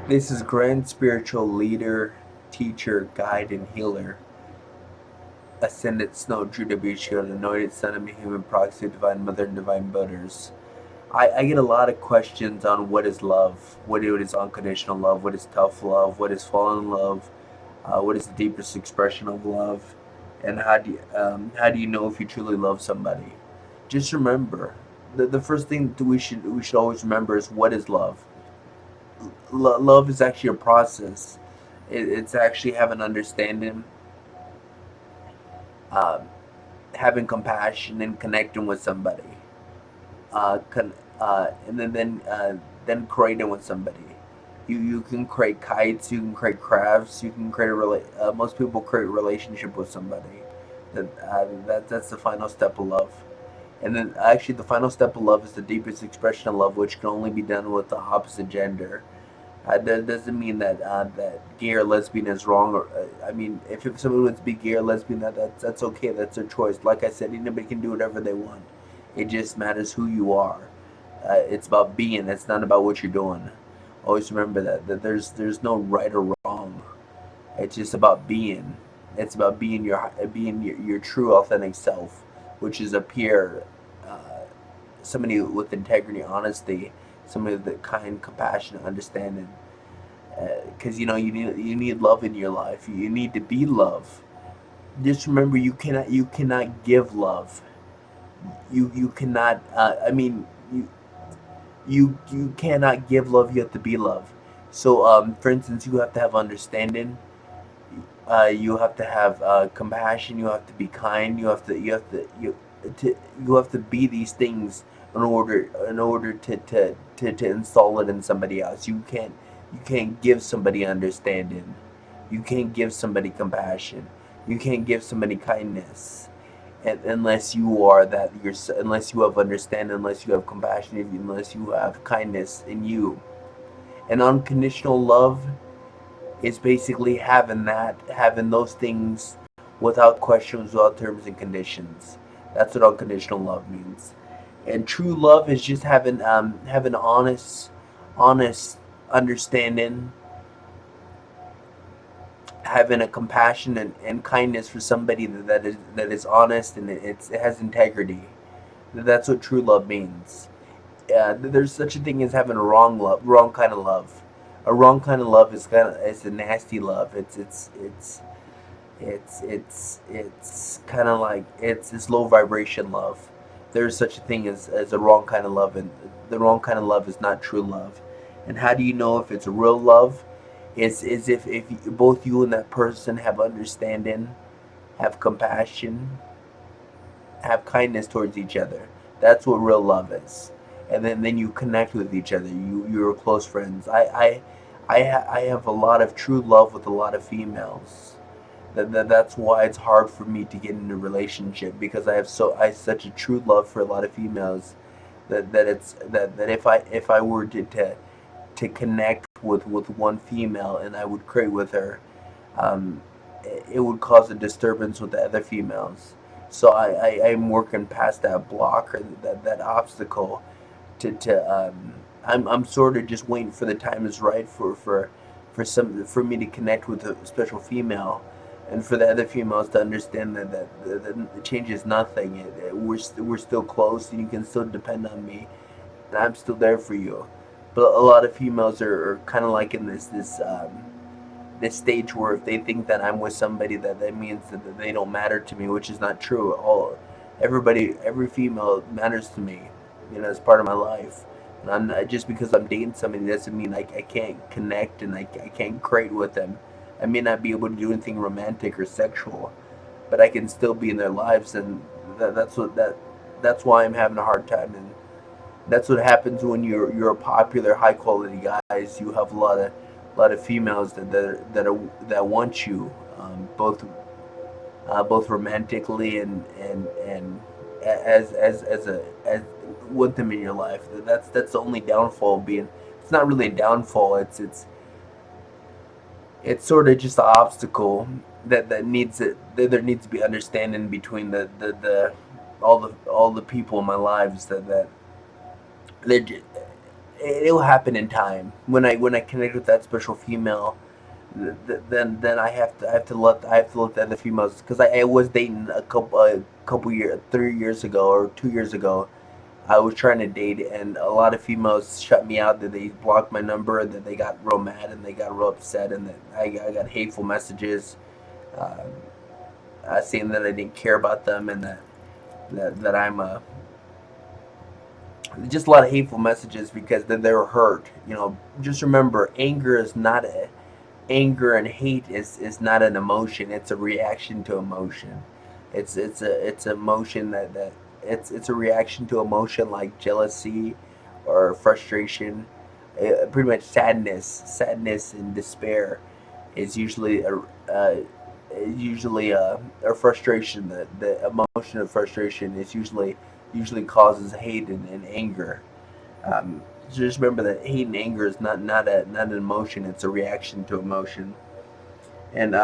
This is Grand Spiritual Leader, Teacher, Guide, and Healer, Ascendant Snow Judah Shield, Anointed Son of Human Proxy, Divine Mother, and Divine Butters. I get a lot of questions on what is love, what is unconditional love, what is tough love, what is fallen love, what is the deepest expression of love, and how do you know if you truly love somebody? Just remember, the first thing that we should always remember is what is love. Love is actually a process. It's actually having understanding, um, having compassion, and connecting with somebody. And then creating with somebody. You can create kites. You can create crafts. You can create most people create a relationship with somebody. That's the final step of love. And then actually the final step of love is the deepest expression of love, which can only be done with the opposite gender. That doesn't mean that gay or lesbian is wrong. Or I mean, if someone wants to be gay or lesbian, that's okay. That's their choice. Like I said, anybody can do whatever they want. It just matters who you are. It's about being. It's not about what you're doing. Always remember that there's no right or wrong. It's just about being. It's about being your true authentic self, which is a pure, somebody with integrity, honesty, somebody with kind, compassionate, understanding, because you need love in your life. You need to be love. Just remember, you cannot give love. You cannot. I mean, you cannot give love. You have to be love. So, for instance, you have to have understanding. You have to have compassion. You have to be kind. You have to be these things in order to install it in somebody else. You can't give somebody understanding. You can't give somebody compassion. You can't give somebody kindness, unless you are that you're unless you have understanding, unless you have compassion, unless you have kindness in you. And unconditional love is basically having those things without questions, without terms and conditions. That's what unconditional love means. And true love is just having honest understanding, having a compassion and kindness for somebody that is honest, and it has integrity. That's what true love means. There's such a thing as having a wrong kind of love. A wrong kind of love is a nasty love. It's kind of like it's low vibration love. There's such a thing as a wrong kind of love, and the wrong kind of love is not true love. And how do you know if it's real love? Is if both you and that person have understanding, have compassion, have kindness towards each other. That's what real love is. And then you connect with each other. You're close friends. I have a lot of true love with a lot of females. That's why it's hard for me to get into a relationship, because I have such a true love for a lot of females, that if I were to connect with one female and I would create with her, um, it would cause a disturbance with the other females. So I'm working past that block, or that obstacle, to I'm sort of just waiting for the time is right for me to connect with a special female, and for the other females to understand that the change is nothing. We're still close, and you can still depend on me, and I'm still there for you. But a lot of females are kind of like in this stage where if they think that I'm with somebody, that means that they don't matter to me, which is not true. Every female matters to me, as part of my life. And just because I'm dating somebody doesn't mean I can't connect, and I can't create with them. I may not be able to do anything romantic or sexual, but I can still be in their lives, and that's why I'm having a hard time. And that's what happens when you're a popular, high quality guys. You have a lot of females that want you, both romantically, and as want them in your life. That's the only downfall being. It's not really a downfall. It's sort of just an obstacle that needs it. There needs to be understanding between the all the people in my lives, that it'll happen in time. When I connect with that special female, then I have to let the other females, because I was dating a couple years, 3 years ago or 2 years ago. I was trying to date, and a lot of females shut me out. That they blocked my number, and that they got real mad, and they got real upset, and that I got hateful messages, uh, saying that I didn't care about them, and that I'm just a lot of hateful messages because they were hurt. Just remember, anger and hate is not an emotion. It's a reaction to emotion. It's emotion that it's a reaction to emotion like jealousy or frustration. Pretty much sadness and despair is usually a frustration. The emotion of frustration is usually causes hate and anger. Just remember that hate and anger is not an emotion. It's a reaction to emotion. And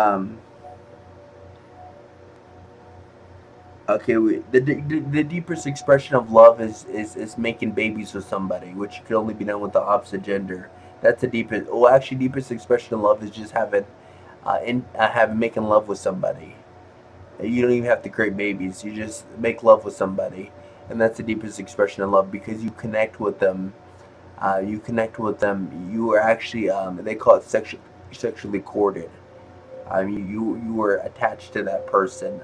okay, the deepest expression of love is making babies with somebody, which can only be done with the opposite gender. That's the deepest. Well, actually, deepest expression of love is just having making love with somebody. You don't even have to create babies. You just make love with somebody, and that's the deepest expression of love because you connect with them. You are actually, they call it sexually courted. You were attached to that person,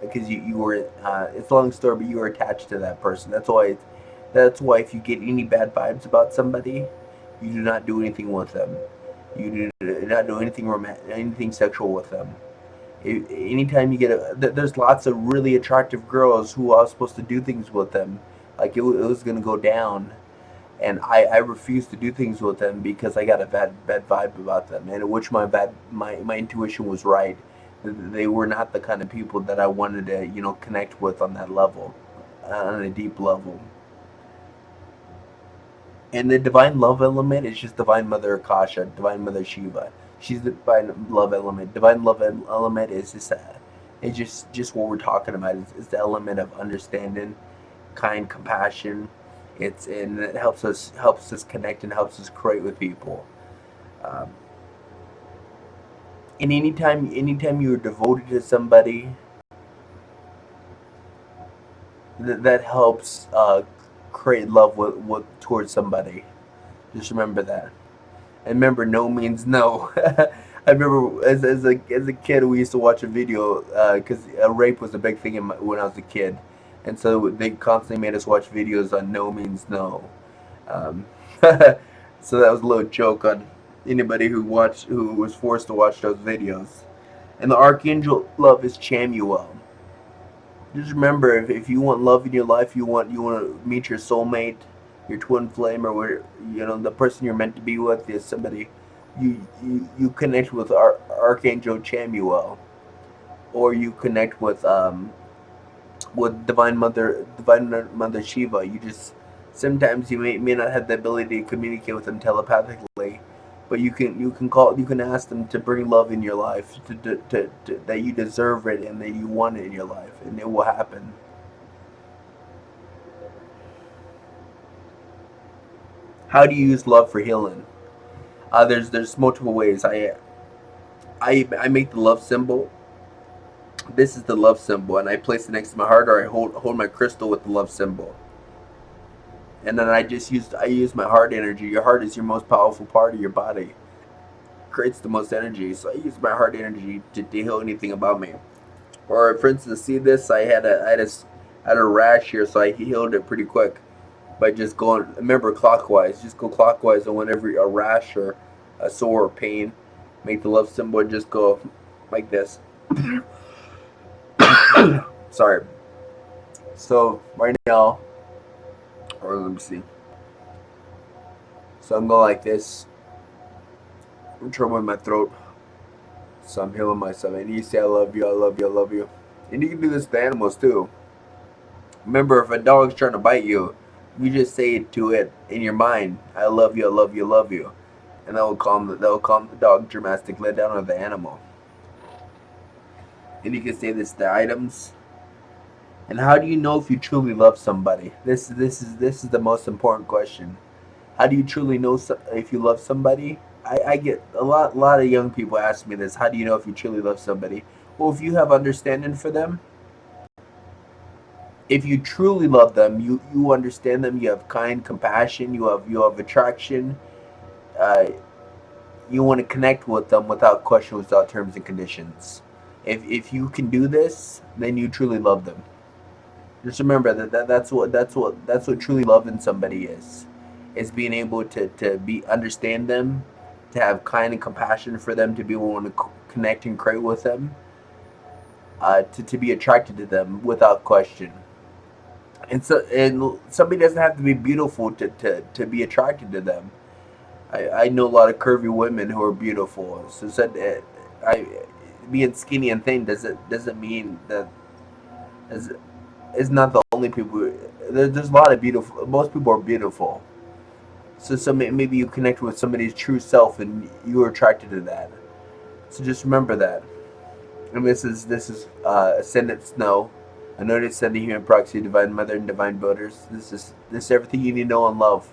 because you were. It's a long story, but you were attached to that person. That's why if you get any bad vibes about somebody, you do not do anything with them. You do not do anything anything sexual with them. Anytime you get there's lots of really attractive girls who I was supposed to do things with them, like it was gonna go down, and I refused to do things with them because I got a bad vibe about them, and which my intuition was right. They were not the kind of people that I wanted to connect with on that level, on a deep level. And the divine love element is just Divine Mother Akasha, Divine Mother Shiva. She's the divine love element. Divine love element is just what we're talking about. Is the element of understanding, kind, compassion. And it helps us connect and helps us create with people. Um, and anytime you're devoted to somebody, that helps create love towards somebody. Just remember that. And remember, no means no. I remember as a kid, we used to watch a video because rape was a big thing when I was a kid, and so they constantly made us watch videos on no means no. Um, so that was a little joke on anybody who was forced to watch those videos. And the archangel love is Chamuel. Just remember, if you want love in your life, you want to meet your soulmate, your twin flame, or the person you're meant to be with is somebody you connect with Archangel Chamuel, or you connect with Divine Mother Shiva. You just sometimes you may not have the ability to communicate with them telepathically, but you can ask them to bring love in your life, that you deserve it and that you want it in your life, and it will happen. How do you use love for healing? There's multiple ways. I make the love symbol. This is the love symbol, and I place it next to my heart, or I hold my crystal with the love symbol, and then I use my heart energy. Your heart is your most powerful part of your body. Creates the most energy, so I use my heart energy to heal anything about me. Or for instance, see this? I had a rash here, so I healed it pretty quick by just going. Remember, clockwise. Just go clockwise, and whenever a rash or a sore or pain, make the love symbol and just go like this. Sorry. So right now, or let me see. So I'm going like this. I'm trouble in my throat. So I'm healing myself. And you say, I love you, I love you, I love you. And you can do this to animals too. Remember, if a dog's trying to bite you, you just say it to it in your mind, I love you, I love you, I love you. And that will calm the dog dramatically down, or the animal. And you can say this to items. And how do you know if you truly love somebody? This is the most important question. How do you truly know if you love somebody? I get a lot of young people ask me this. How do you know if you truly love somebody? Well, if you have understanding for them, if you truly love them, you understand them. You have kind compassion. You have attraction. Uh, you want to connect with them without question, without terms and conditions. If you can do this, then you truly love them. Just remember that's what truly loving somebody is being able to be understand them, to have kind and compassion for them, to be able to connect and create with them, to be attracted to them without question. And somebody doesn't have to be beautiful to be attracted to them. I know a lot of curvy women who are beautiful. So said I being skinny and thin doesn't mean that is not the only people. There's a lot of beautiful. Most people are beautiful. So maybe you connect with somebody's true self and you are attracted to that. So just remember that. And this is Ascendant Snow, anointed sending human proxy, divine mother and divine voters. This is everything you need to know on love.